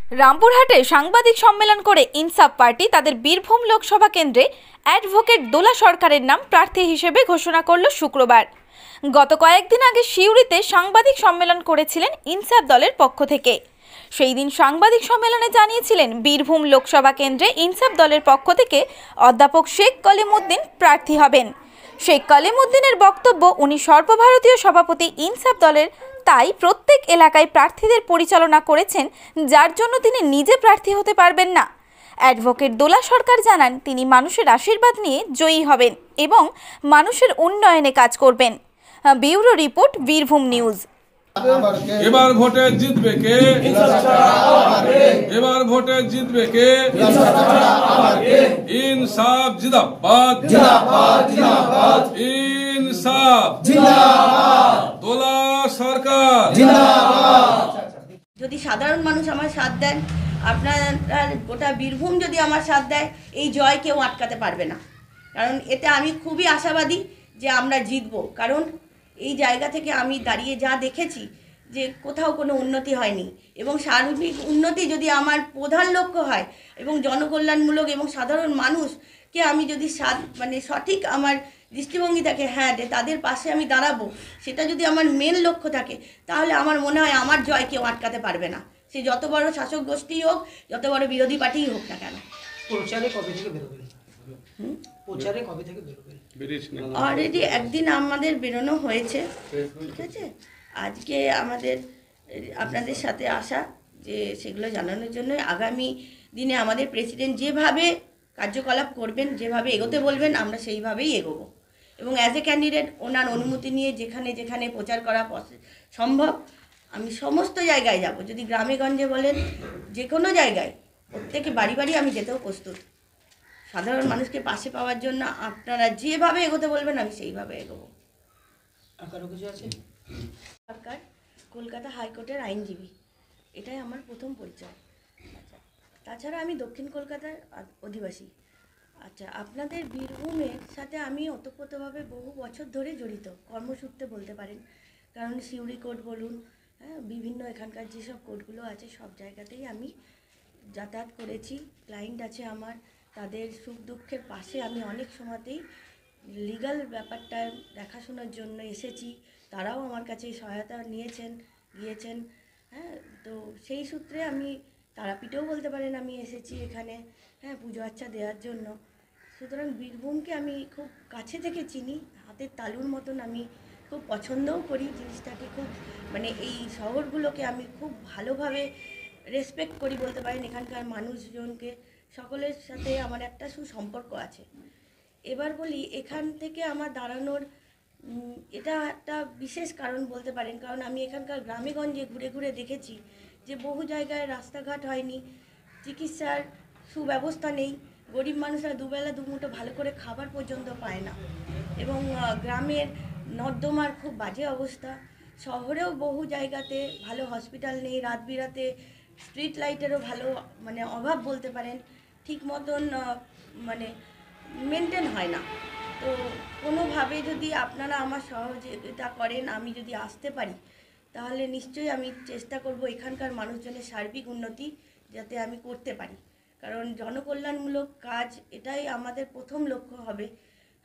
রামপুরহাটে সাংবাদিক সম্মেলন করে ইনসাফ পার্টি তাদের বীরভূম লোকসভা কেন্দ্রে অ্যাডভোকেট দোলা সরকারের নাম প্রার্থী হিসেবে ঘোষণা করল শুক্রবার। গত কয়েকদিন আগে সিউড়িতে সাংবাদিক সম্মেলন করেছিলেন ইনসাফ দলের পক্ষ থেকে। সেই দিন সাংবাদিক সম্মেলনে জানিয়েছিলেন বীরভূম লোকসভা কেন্দ্রে ইনসাফ দলের পক্ষ থেকে অধ্যাপক শেখ কলিমউদ্দিন প্রার্থী হবেন। শেখ কলিমউদ্দিনের বক্তব্য, উনি সর্বভারতীয় সভাপতি ইনসাফ দলের, তাই প্রত্যেক এলাকায় প্রার্থীদের পরিচালনা করেছেন, যার জন্য তিনি নিজে প্রার্থী হতে পারবেন না। অ্যাডভোকেট দোলা সরকার জানান, তিনি মানুষের আশীর্বাদ নিয়ে জয়ী হবেন এবং মানুষের উন্নয়নে কাজ করবেন। Bureau report, Birbhum news. এবার ভোটে জিতবে কে? এবার ভোটে জিতবে কে? ইনসাফ জিন্দাবাদ, ইনসাফ জিন্দাবাদ, দোলা সরকার জিন্দাবাদ। যদি সাধারণ মানুষ আমার সাথ দেন, আপনারা গোটা বীরভূম যদি আমার সাথ দেয়, এই জয় কেউ আটকাতে পারবে না। কারণ এতে আমি খুবই আশাবাদী যে আমরা জিতব। কারণ এই জায়গা থেকে আমি দাঁড়িয়ে যা দেখেছি যে কোথাও কোনো উন্নতি হয়নি, এবং সার্বিক উন্নতি যদি আমার প্রধান লক্ষ্য হয় এবং জনকল্যাণমূলক এবং সাধারণ মানুষকে আমি যদি সঠিক আমার দৃষ্টিভঙ্গি থাকে, হ্যাঁ তাদের পাশে আমি দাঁড়াবো, সেটা যদি আমার মেন লক্ষ্য থাকে, তাহলে আমার মনে হয় আমার জয় কেউ আটকাতে পারবে না। সে যত বড় শাসক গোষ্ঠী হোক, যত বড় বিরোধী পার্টিই হোক না কেন। প্রচারে কবে থেকে বেরোবেন? প্রচারে কবে থেকে বেরোবেন? অলরেডি একদিন আমাদের বেরোনো হয়েছে, ঠিক আছে। আজকে আমাদের আপনাদের সাথে আসা যে সেগুলো জানানোর জন্য, আগামী দিনে আমাদের প্রেসিডেন্ট যেভাবে কার্যকলাপ করবেন, যেভাবে এগোতে বলবেন, আমরা সেইভাবেই এগোবো। এবং অ্যাজ এ ক্যান্ডিডেট ওনার অনুমতি নিয়ে যেখানে যেখানে প্রচার করা সম্ভব, আমি সমস্ত জায়গায় যাব। যদি গ্রামে গঞ্জে বলেন, যে কোনো জায়গায়, প্রত্যেকে বাড়ি বাড়ি আমি যেতেও প্রস্তুত। সাধারণ মানুষকে পাশে পাওয়ার জন্য আপনারা যেভাবে এগোতে বলবেন, আমি সেইভাবে এগোবো। কারো কিছু আছে? সরকার, কলকাতা হাইকোর্টের আইনজীবী, এটাই আমার প্রথম পরিচয়। আচ্ছা, তাছাড়া আমি দক্ষিণ কলকাতার অধিবাসী। আচ্ছা, আপনাদের বীরভূমের সাথে আমি ওতপ্রোতভাবে বহু বছর ধরে জড়িত, কর্মসূত্রে বলতে পারেন। কারণ সিউড়ি কোর্ট বলুন, হ্যাঁ, বিভিন্ন এখানকার যেসব কোর্টগুলো আছে, সব জায়গাতেই আমি যাতায়াত করেছি। ক্লায়েন্ট আছে আমার, তাদের সুখ দুঃখের পাশে আমি অনেক সময়তেই লিগ্যাল ব্যাপারটা দেখাশোনার জন্য এসেছি। তারাও আমার কাছে সহায়তা গিয়েছেন। হ্যাঁ, তো সেই সূত্রে আমি তারাপীঠেও বলতে পারেন আমি এসেছি এখানে, হ্যাঁ, পুজো আচ্ছা দেওয়ার জন্য। সুতরাং বীরভূমকে আমি খুব কাছে থেকে চিনি, হাতের তালুর মতন। আমি খুব পছন্দও করি জিনিসটাকে, খুব এই শহরগুলোকে আমি খুব ভালোভাবে রেসপেক্ট করি বলতে পারেন। এখানকার মানুষজনকে, সকলের সাথে আমার একটা সুসম্পর্ক আছে। এবার বলি, এখান থেকে আমার দাঁড়ানোর এটা একটা বিশেষ কারণ বলতে পারেন। কারণ আমি এখানকার গ্রামে গঞ্জে ঘুরে ঘুরে দেখেছি যে বহু জায়গায় রাস্তাঘাট হয়নি, চিকিৎসার সুব্যবস্থা নেই, গরিব মানুষরা দুবেলা দুমুঠো ভালো করে খাবার পর্যন্ত পায় না, এবং গ্রামের নর্দমার খুব বাজে অবস্থা। শহরেও বহু জায়গাতে ভালো হসপিটাল নেই, রাত বিরাতে স্ট্রিট লাইটেরও ভালো অভাব বলতে পারেন, ঠিক মতন মেনটেন হয় না। তো কোনোভাবে যদি আপনারা আমার সহযোগিতা করেন, আমি যদি আসতে পারি, তাহলে নিশ্চয়ই আমি চেষ্টা করব এখানকার মানুষজনের সার্বিক উন্নতি যাতে আমি করতে পারি। কারণ জনকল্যাণমূলক কাজ, এটাই আমাদের প্রথম লক্ষ্য হবে।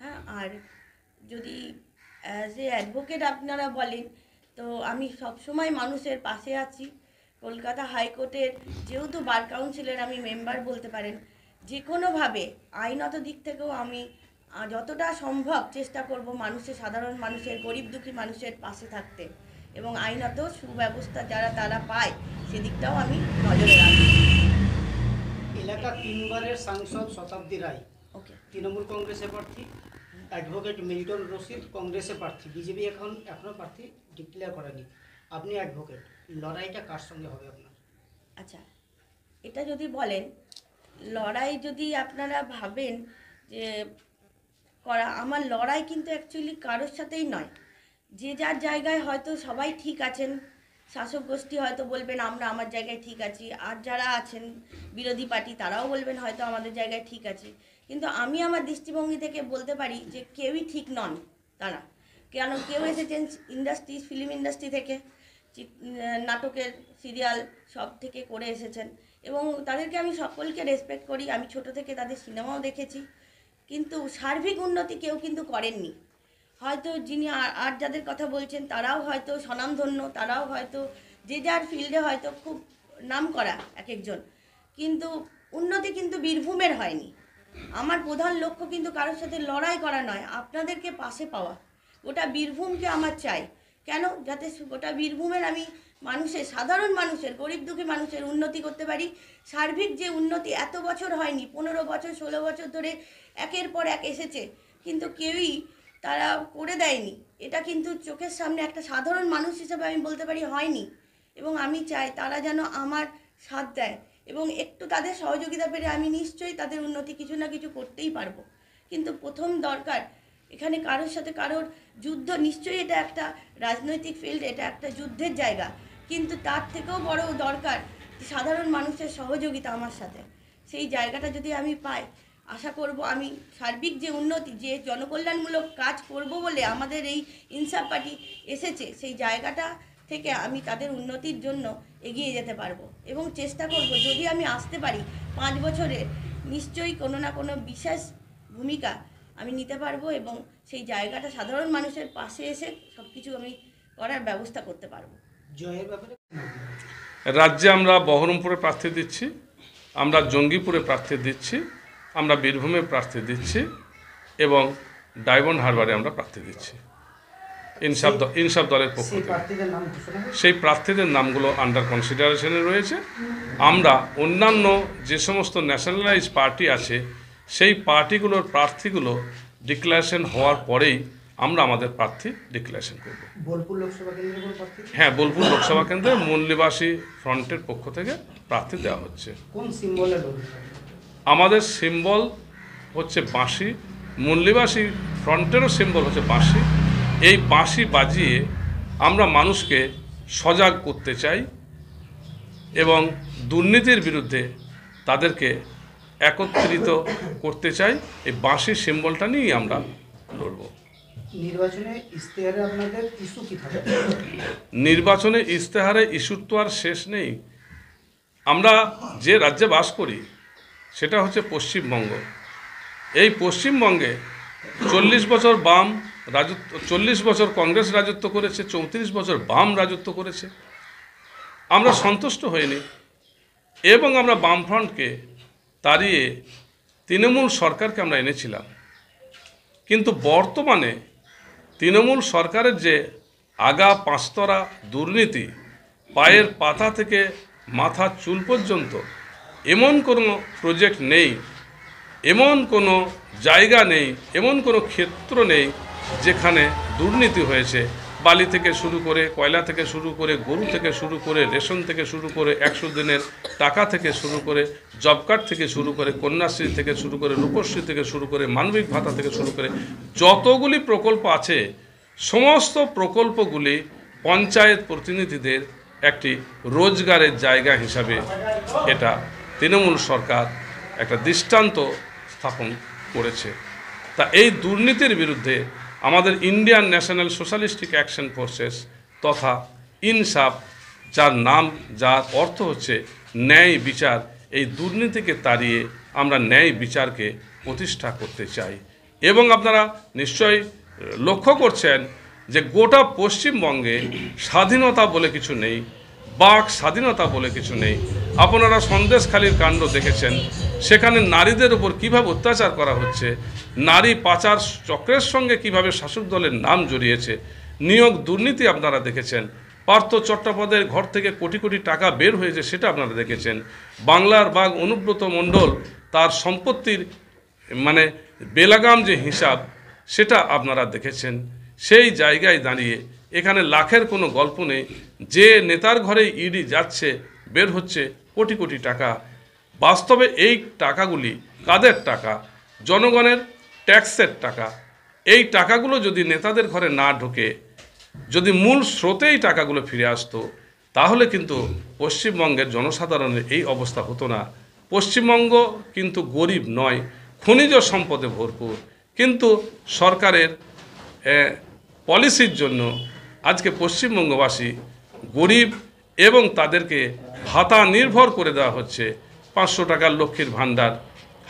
হ্যাঁ, আর যদি অ্যাজ এ অ্যাডভোকেট আপনারা বলেন, তো আমি সবসময় মানুষের পাশে আছি। কলকাতা হাইকোর্টের যেহেতু বার কাউন্সিলের আমি মেম্বার বলতে পারেন, যে কোনোভাবে আইনত দিক থেকেও আমি যতটা সম্ভব চেষ্টা করব সাধারণ মানুষের, গরিব দুঃখী মানুষের পাশে থাকতে, এবং আইনত সুব্যবস্থা তারা পায়, সেদিকটাও আমি নজরে রাখব। এলাকা 3 বারের সাংসদ শতাব্দী রায় তৃণমূল কংগ্রেসের প্রার্থী, অ্যাডভোকেট মিল্টন রশিদ কংগ্রেসের প্রার্থী, বিজেপি এখনও প্রার্থী ডিক্লেয়ার করেনি। আপনি অ্যাডভোকেট, লড়াইটা কার সঙ্গে হবে আপনার? আচ্ছা, এটা যদি বলেন, লড়াই যদি আপনারা ভাবেন যে আমার লড়াই কিন্তু অ্যাকচুয়ালি কারোর সাথেই নয়। যে যার জায়গায় হয়তো সবাই ঠিক আছেন, শাসক গোষ্ঠী হয়তো বলবেন আমরা আমার জায়গায় ঠিক আছি, আর যারা আছেন বিরোধী পার্টি তারাও বলবেন হয়তো আমাদের জায়গায় ঠিক আছে। কিন্তু আমি আমার দৃষ্টিভঙ্গি থেকে বলতে পারি যে কেউই ঠিক নন তারা। কেন, কেউ এসেছেন ফিল্ম ইন্ডাস্ট্রি থেকে, নাটকের সিরিয়াল সব থেকে করে এসেছেন এবং তাদেরকে আমি সকলকে রেসপেক্ট করি। আমি ছোট থেকে তাদের সিনেমাও দেখেছি, কিন্তু সার্বিক উন্নতি কেউ কিন্তু করেননি। হয়তো যিনি আর যাদের কথা বলছেন তারাও হয়তো স্বনামধন্য, তারাও হয়তো যে যার ফিল্ডে হয়তো খুব নাম করা এক একজন, কিন্তু উন্নতি কিন্তু বীরভূমের হয়নি। আমার প্রধান লক্ষ্য কিন্তু কারোর সাথে লড়াই করা নয়, আপনাদেরকে পাশে পাওয়া। গোটা বীরভূমকে আমার চাই, কেন? যাতে গোটা বীরভূমের আমি মানুষের, সাধারণ মানুষের, গরিব দুঃখী মানুষের উন্নতি করতে পারি। সার্বিক যে উন্নতি এত বছর হয়নি, 15 বছর 16 বছর ধরে একের পর এক এসেছে, কিন্তু কেউই তারা করে দেয়নি। এটা কিন্তু চোখের সামনে একটা সাধারণ মানুষ হিসেবে আমি বলতে পারি হয়নি, এবং আমি চাই তারা যেন আমার সাথ দেয় এবং একটু তাদের সহযোগিতা পেলে আমি নিশ্চয়ই তাদের উন্নতি কিছু না কিছু করতেই পারবো। কিন্তু প্রথম দরকার এখানে কারোর সাথে কারোর যুদ্ধ, নিশ্চয়ই এটা একটা রাজনৈতিক ফিল্ড, এটা একটা যুদ্ধের জায়গা, কিন্তু তার থেকেও বড় দরকার সাধারণ মানুষের সহযোগিতা আমার সাথে। সেই জায়গাটা যদি আমি পাই, আশা করব আমি সার্বিক যে উন্নতি, যে জনকল্যাণমূলক কাজ করব বলে আমাদের এই ইনসাফ পার্টি এসেছে, সেই জায়গাটা থেকে আমি তাদের উন্নতির জন্য এগিয়ে যেতে পারবো এবং চেষ্টা করব যদি আমি আসতে পারি 5 বছরে নিশ্চয়ই কোনো না কোনো বিশেষ ভূমিকা আমি নিতে পারবো এবং সেই জায়গাটা সাধারণ মানুষের পাশে এসে সব কিছু আমি করার ব্যবস্থা করতে পারবো। জয়ের ব্যাপারে রাজ্যে আমরা বহরমপুরে প্রার্থী দিচ্ছি, আমরা জঙ্গিপুরে প্রার্থী দিচ্ছি, আমরা বীরভূমে প্রার্থী দিচ্ছি এবং ডায়মন্ড হারবারে আমরা প্রার্থী দিচ্ছি ইনসাফ দলের পক্ষ থেকে। সেই প্রার্থীদের নামগুলো আন্ডার কনসিডারেশনে রয়েছে। আমরা অন্যান্য যে সমস্ত ন্যাশনালাইজ পার্টি আছে সেই পার্টিগুলোর প্রার্থীগুলো ডিক্লারেশন হওয়ার পরেই আমরা আমাদের প্রার্থী ডিক্লারেশন করব। বোলপুর লোকসভা কেন্দ্রের প্রার্থী? হ্যাঁ, বোলপুর লোকসভা কেন্দ্রে মুনলিবাসী ফ্রন্টের পক্ষ থেকে প্রার্থী দেওয়া হচ্ছে। কোন সিম্বলে লড়বে? আমাদের সিম্বল হচ্ছে বাঁশি, মুনলিবাসী ফ্রন্টেরও সিম্বল হচ্ছে বাঁশি। এই বাঁশি বাজিয়ে আমরা মানুষকে সজাগ করতে চাই এবং দুর্নীতির বিরুদ্ধে তাদেরকে একত্রিত করতে চাই। এই বাঁশির সিম্বলটা নিয়েই আমরা লড়ব। নির্বাচনে ইশতেহারে আপনাদের ইস্যু কি থাকে? নির্বাচনে ইশতেহারে ইস্যুর তো আর শেষ নেই। আমরা যে রাজ্যে বাস করি সেটা হচ্ছে পশ্চিমবঙ্গ। এই পশ্চিমবঙ্গে 40 বছর বাম রাজত্ব, 40 বছর কংগ্রেস রাজত্ব করেছে, 34 বছর বাম রাজত্ব করেছে। আমরা সন্তুষ্ট হইনি এবং আমরা বামফ্রন্টকে তাড়িয়ে তৃণমূল সরকারকে আমরা এনেছিলাম। কিন্তু বর্তমানে তৃণমূল সরকারের যে আগা পাঁচতরা দুর্নীতি, পায়ের পাতা থেকে মাথার চুল পর্যন্ত এমন কোনো প্রজেক্ট নেই, এমন কোনো জায়গা নেই, এমন কোনো ক্ষেত্র নেই যেখানে দুর্নীতি হয়েছে। বালি থেকে শুরু করে, কয়লা থেকে শুরু করে, গরু থেকে শুরু করে, রেশন থেকে শুরু করে, 100 দিনের টাকা থেকে শুরু করে, জব কার্ড থেকে শুরু করে, কন্যাশ্রী থেকে শুরু করে, রূপশ্রী থেকে শুরু করে, মানবিক ভাতা থেকে শুরু করে যতগুলি প্রকল্প আছে সমস্ত প্রকল্পগুলি পঞ্চায়েত প্রতিনিধিদের একটি রোজগারের জায়গা হিসাবে এটা তৃণমূল সরকার একটা দৃষ্টান্ত স্থাপন করেছে। তা এই দুর্নীতির বিরুদ্ধে আমাদের Indian national socialistic action forces তথা ইনসাফ, যার অর্থ হচ্ছে ন্যায় বিচার, এই দুর্নীতিকে তাড়িয়ে আমরা ন্যায় বিচারকে প্রতিষ্ঠা করতে চাই। এবং আপনারা নিশ্চয়ই লক্ষ্য করছেন যে গোটা পশ্চিমবঙ্গে স্বাধীনতা বলে কিছু নেই, বাক স্বাধীনতা বলে কিছু নেই। আপনারা সন্দেশখালির কাণ্ড দেখেছেন, সেখানে নারীদের উপর কীভাবে অত্যাচার করা হচ্ছে, নারী পাচার চক্রের সঙ্গে কিভাবে শাসক দলের নাম জড়িয়েছে, নিয়োগ দুর্নীতি আপনারা দেখেছেন, পার্থ চট্টোপাধ্যায়ের ঘর থেকে কোটি কোটি টাকা বের হয়েছে সেটা আপনারা দেখেছেন, বাংলার বাঘ অনুব্রত মণ্ডল তার সম্পত্তির মানে বেলাগাম যে হিসাব সেটা আপনারা দেখেছেন। সেই জায়গায় দাঁড়িয়ে এখানে লাখের কোনো গল্প নেই। যে নেতার ঘরে ইডি যাচ্ছে, বের হচ্ছে কোটি কোটি টাকা। বাস্তবে এই টাকাগুলি কাদের টাকা? জনগণের ট্যাক্সের টাকা। এই টাকাগুলো যদি নেতাদের ঘরে না ঢোকে, যদি মূল স্রোতেই টাকাগুলো ফিরে আসতো, তাহলে কিন্তু পশ্চিমবঙ্গের জনসাধারণের এই অবস্থা হতো না। পশ্চিমবঙ্গ কিন্তু গরিব নয়, খনিজ সম্পদে ভরপুর, কিন্তু সরকারের পলিসির জন্য আজকে পশ্চিমবঙ্গবাসী গরিব এবং তাদেরকে ভাতা নির্ভর করে দেওয়া হচ্ছে। 500 টাকার লক্ষ্মীর ভাণ্ডার,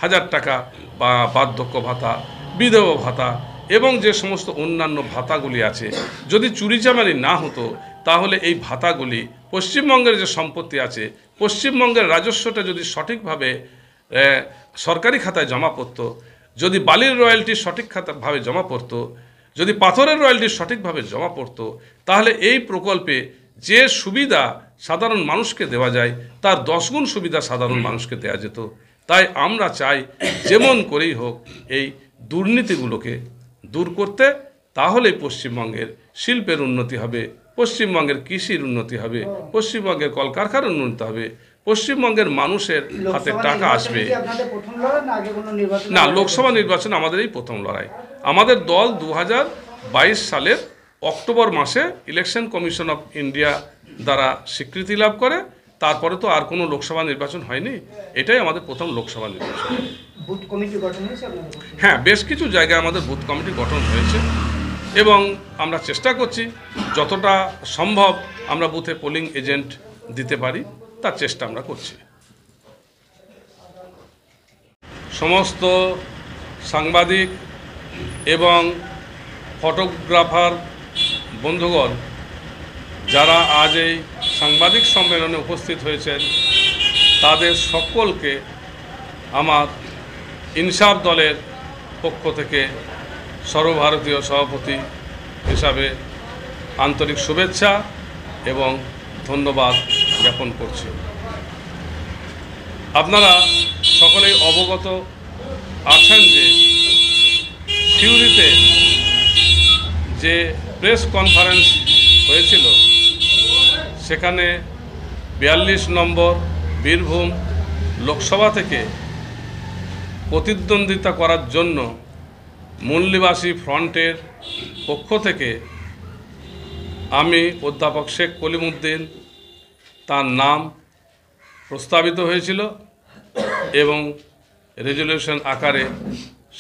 1000 টাকা বা বার্ধক্য ভাতা, বিধবা ভাতা এবং যে সমস্ত অন্যান্য ভাতাগুলি আছে, যদি চুরিচামারি না হতো তাহলে এই ভাতাগুলি পশ্চিমবঙ্গের যে সম্পত্তি আছে, পশ্চিমবঙ্গের রাজস্বটা যদি সঠিকভাবে সরকারি খাতায় জমা পড়তো, যদি বালির রয়্যালটি সঠিক খাতাভাবে জমা পড়তো, যদি পাথরের রয়্যালটি সঠিকভাবে জমা পড়তো, তাহলে এই প্রকল্পে যে সুবিধা সাধারণ মানুষকে দেওয়া যায় তার 10 গুণ সুবিধা সাধারণ মানুষকে দেওয়া যেত। তাই আমরা চাই যেমন করেই হোক এই দুর্নীতিগুলোকে দূর করতে, তাহলে পশ্চিমবঙ্গের শিল্পের উন্নতি হবে, পশ্চিমবঙ্গের কৃষির উন্নতি হবে, পশ্চিমবঙ্গের কলকারখানার উন্নতি হবে, পশ্চিমবঙ্গের মানুষের হাতে টাকা আসবে। না, লোকসভা নির্বাচন আমাদের এই প্রথম লড়াই। আমাদের দল 2022 সালের অক্টোবর মাসে ইলেকশন কমিশন অফ ইন্ডিয়া দ্বারা স্বীকৃতি লাভ করে, তারপরে তো আর কোনো লোকসভা নির্বাচন হয়নি, এটাই আমাদের প্রথম লোকসভা নির্বাচন। বুথ কমিটি গঠন হয়েছে? হ্যাঁ, বেশ কিছু জায়গায় আমাদের বুথ কমিটি গঠন হয়েছে এবং আমরা চেষ্টা করছি যতটা সম্ভব আমরা বুথে পোলিং এজেন্ট দিতে পারি তার চেষ্টা আমরা করছি। সমস্ত সাংবাদিক এবং ফটোগ্রাফার বন্ধুগণ যারা আজ এই সাংবাদিক সম্মেলনে উপস্থিত হয়েছেন, তাদের সকলকে আমার ইনসাফ দলের পক্ষ থেকে সর্বভারতীয় সভাপতি হিসাবে আন্তরিক শুভেচ্ছা এবং ধন্যবাদ জ্ঞাপন করছি। আপনারা সকলেই অবগত আছেন যে সিউড়িতে যে প্রেস কনফারেন্স হয়েছিল, সেখানে 42 নম্বর বীরভূম লোকসভা থেকে প্রতিদ্বন্দ্বিতা করার জন্য মুন্নিবাসী ফ্রন্টের পক্ষ থেকে আমি অধ্যাপক শেখ কলিমুদ্দিন, তার নাম প্রস্তাবিত হয়েছিল এবং রেজলিউশন আকারে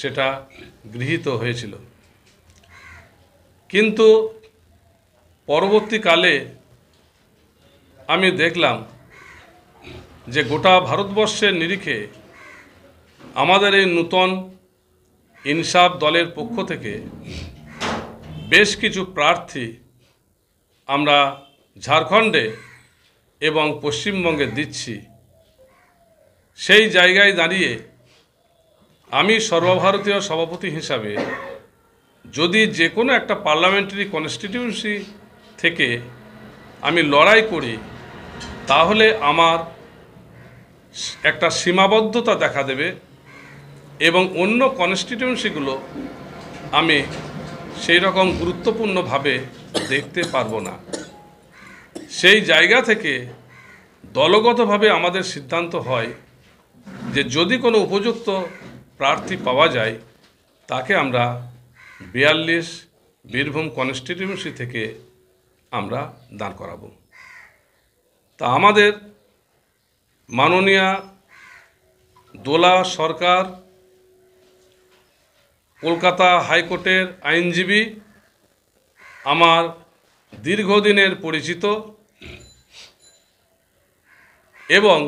সেটা গৃহীত হয়েছিল। কিন্তু পরবর্তীকালে আমি দেখলাম যে গোটা ভারতবর্ষের নিরিখে আমাদের এই নূতন ইনসাফ দলের পক্ষ থেকে বেশ কিছু প্রার্থী আমরা ঝাড়খণ্ডে এবং পশ্চিমবঙ্গে দিচ্ছি। সেই জায়গায় দাঁড়িয়ে আমি সর্বভারতীয় সভাপতি হিসাবে যদি যে কোনো একটা পার্লামেন্টারি কনস্টিটিউয়েন্সি থেকে আমি লড়াই করি, তাহলে আমার একটা সীমাবদ্ধতা দেখা দেবে এবং অন্য কনস্টিটিউয়েন্সিগুলো আমি সেই রকম গুরুত্বপূর্ণভাবে দেখতে পারবো না। সেই জায়গা থেকে দলগতভাবে আমাদের সিদ্ধান্ত হয় যে যদি কোনো উপযুক্ত প্রার্থী পাওয়া যায়, তাকে আমরা 42 বীরভূম কনস্টিটিউয়েন্সি থেকে আমরা দাঁড় করাবো। তা আমাদের মাননীয় দোলা সরকার, কলকাতা হাইকোর্টের আইনজীবী, আমার দীর্ঘদিনের পরিচিত এবং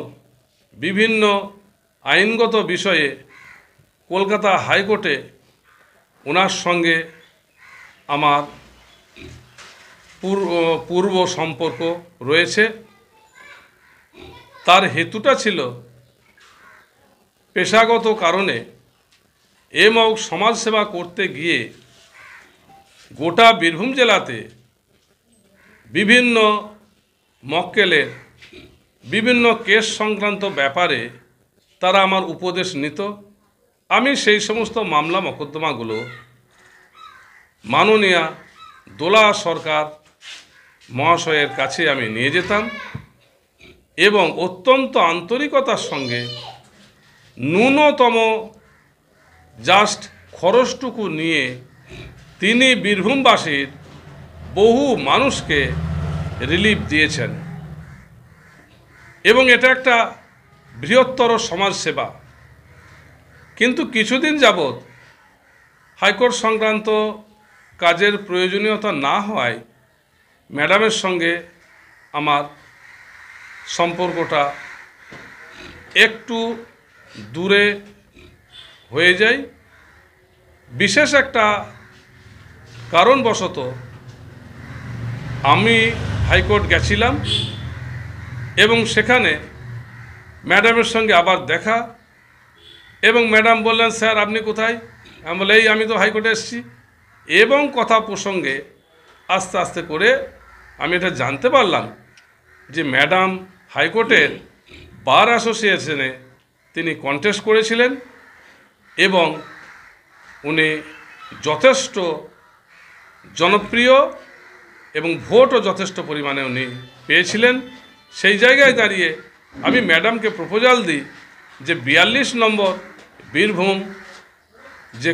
বিভিন্ন আইনগত বিষয়ে কলকাতা হাইকোর্টে ওনার সঙ্গে আমার পূর্ব সম্পর্ক রয়েছে। তার হেতুটা ছিল পেশাগত কারণে এবং সমাজসেবা করতে গিয়ে গোটা বীরভূম জেলাতে বিভিন্ন মক্কেলের বিভিন্ন কেস সংক্রান্ত ব্যাপারে তারা আমার উপদেশ নিত। আমি সেই সমস্ত মামলা মকদ্দমাগুলো মাননীয় দোলা সরকার মহাশয়ের কাছে আমি নিয়ে যেতাম এবং অত্যন্ত আন্তরিকতার সঙ্গে ন্যূনতম জাস্ট খরচটুকু নিয়ে তিনি বীরভূমবাসীর বহু মানুষকে রিলিফ দিয়েছেন এবং এটা একটা বৃহত্তর সমাজসেবা। কিন্তু কিছুদিন যাবৎ হাইকোর্ট সংক্রান্ত কাজের প্রয়োজনীয়তা না হওয়ায় ম্যাডামের সঙ্গে আমার সম্পর্কটা একটু দূরে হয়ে যায়। বিশেষ একটা কারণবশত আমি হাইকোর্ট গেছিলাম এবং সেখানে ম্যাডামের সঙ্গে আবার দেখা, এবং ম্যাডাম বললেন, স্যার আপনি কোথায়? আমি বলে, এই আমি তো হাইকোর্টে এসেছি। এবং কথা প্রসঙ্গে আস্তে আস্তে করে আমি এটা জানতে পারলাম যে ম্যাডাম হাইকোর্টের বার অ্যাসোসিয়েশনে তিনি কন্টেস্ট করেছিলেন এবং উনি যথেষ্ট জনপ্রিয় এবং ভোটও যথেষ্ট পরিমাণে উনি পেয়েছিলেন। সেই জায়গায় দাঁড়িয়ে আমি ম্যাডামকে প্রপোজাল দিই যে 42 নম্বর বীরভূম যে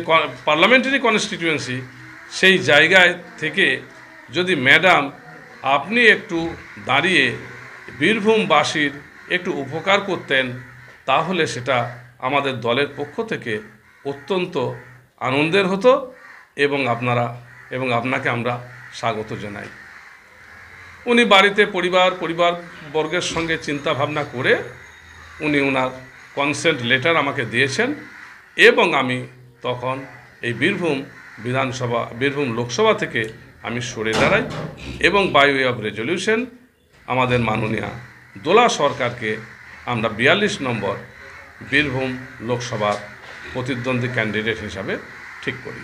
পার্লামেন্টারি কনস্টিটিউয়েন্সি, সেই জায়গায় থেকে যদি ম্যাডাম আপনি একটু দাঁড়িয়ে বীরভূমবাসীর একটু উপকার করতেন, তাহলে সেটা আমাদের দলের পক্ষ থেকে অত্যন্ত আনন্দের হতো এবং আপনাকে আমরা স্বাগত জানাই। উনি বাড়িতে পরিবারবর্গের সঙ্গে চিন্তা ভাবনা করে উনি ওনার কনসেন্ট লেটার আমাকে দিয়েছেন এবং আমি তখন এই বীরভূম লোকসভা থেকে আমি সরে দাঁড়াই এবং বাই ওয়ে অফ রেজলিউশন আমাদের মাননীয় দোলা সরকারকে আমরা 42 নম্বর বীরভূম লোকসভার প্রতিদ্বন্দ্বী ক্যান্ডিডেট হিসাবে ঠিক করি।